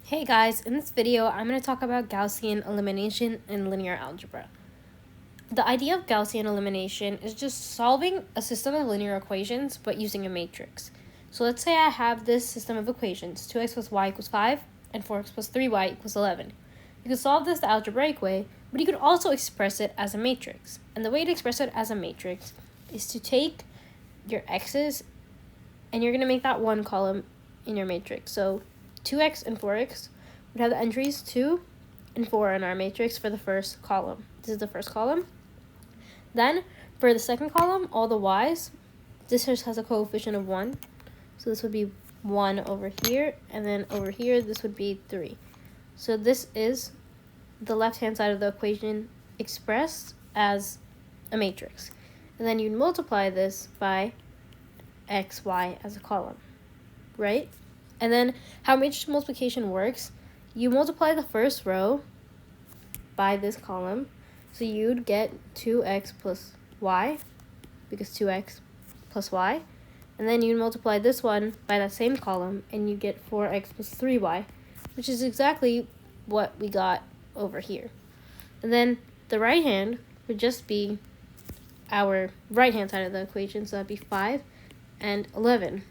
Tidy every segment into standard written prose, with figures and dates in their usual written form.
Hey guys, in this video I'm going to talk about Gaussian elimination in linear algebra. The idea of Gaussian elimination is just solving a system of linear equations but using a matrix. So let's say I have this system of equations, 2x plus y equals 5 and 4x plus 3y equals 11. You can solve this the algebraic way, but you could also express it as a matrix. And the way to express it as a matrix is to take your x's and you're going to make that one column in your matrix. So 2x and 4x would have the entries 2 and 4 in our matrix for the first column. This is the first column. Then for the second column, all the y's, this just has a coefficient of 1. So this would be 1 over here, and then over here this would be 3. So this is the left-hand side of the equation expressed as a matrix. And then you'd multiply this by x, y as a column, right? And then how matrix multiplication works, you multiply the first row by this column. So you'd get 2x plus y, because 2x plus y. And then you'd multiply this one by that same column, and you get 4x plus 3y, which is exactly what we got over here. And then the right hand would just be our right-hand side of the equation, so that'd be 5 and 11.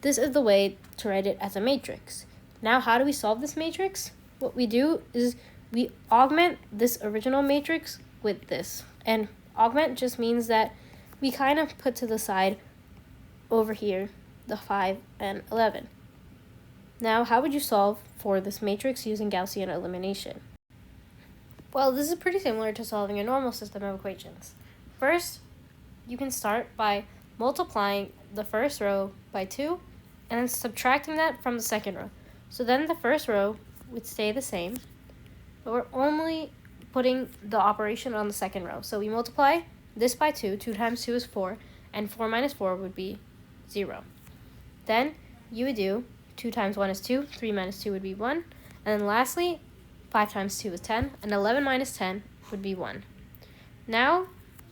This is the way to write it as a matrix. Now, how do we solve this matrix? What we do is we augment this original matrix with this. And augment just means that we kind of put to the side over here the 5 and 11. Now, how would you solve for this matrix using Gaussian elimination? Well, this is pretty similar to solving a normal system of equations. First, you can start by multiplying the first row by 2 and then subtracting that from the second row. So then the first row would stay the same, but we're only putting the operation on the second row. So we multiply this by 2, 2 times 2 is 4, and 4 minus 4 would be 0. Then you would do 2 times 1 is 2, 3 minus 2 would be 1, and then lastly 5 times 2 is 10, and 11 minus 10 would be 1. Now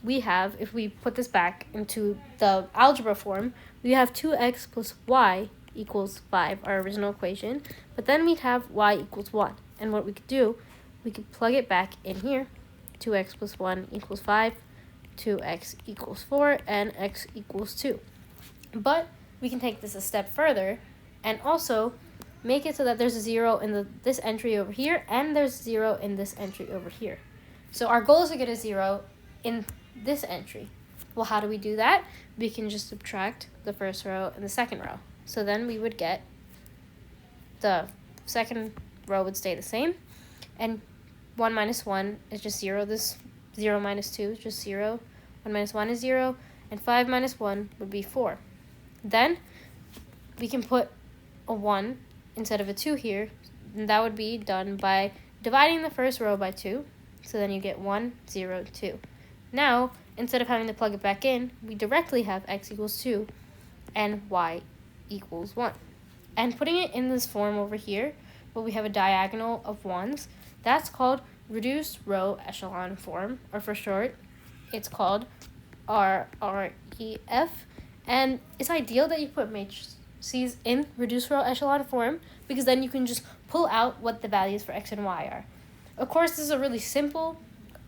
we have, if we put this back into the algebra form, we have 2x plus y equals 5, our original equation, but then we'd have y equals 1. And what we could do, we could plug it back in here. 2x plus 1 equals 5, 2x equals 4, and x equals 2. But we can take this a step further and also make it so that there's a 0 in this entry over here, and there's 0 in this entry over here. So our goal is to get a 0 in this entry. Well, how do we do that? We can just subtract the first row and the second row. So then we would get the second row would stay the same, and 1 minus 1 is just 0. This 0 minus 2 is just 0. 1 minus 1 is 0, and 5 minus 1 would be 4. Then we can put a 1 instead of a 2 here, and that would be done by dividing the first row by 2. So then you get 1, 0, 2. Now, instead of having to plug it back in, we directly have x equals 2 and y equals 1. And putting it in this form over here, where we have a diagonal of 1s, that's called reduced row echelon form, or for short, it's called RREF. And it's ideal that you put matrices in reduced row echelon form, because then you can just pull out what the values for x and y are. Of course, this is a really simple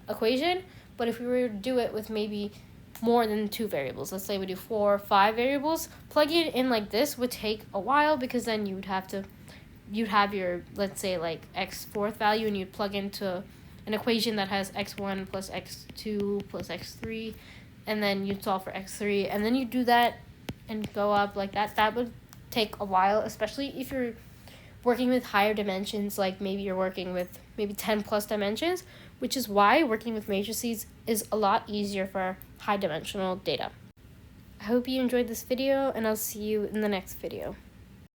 equation, but if we were to do it with maybe more than 2 variables, let's say we do 4 or 5 variables, plugging it in like this would take a while, because then you'd have your, let's say, like x fourth value, and you'd plug into an equation that has x1 plus x2 plus x3, and then you'd solve for x3, and then you do that and go up like that. That would take a while, especially if you're working with higher dimensions, like maybe you're working with maybe 10 plus dimensions, which is why working with matrices is a lot easier for high dimensional data. I hope you enjoyed this video, and I'll see you in the next video.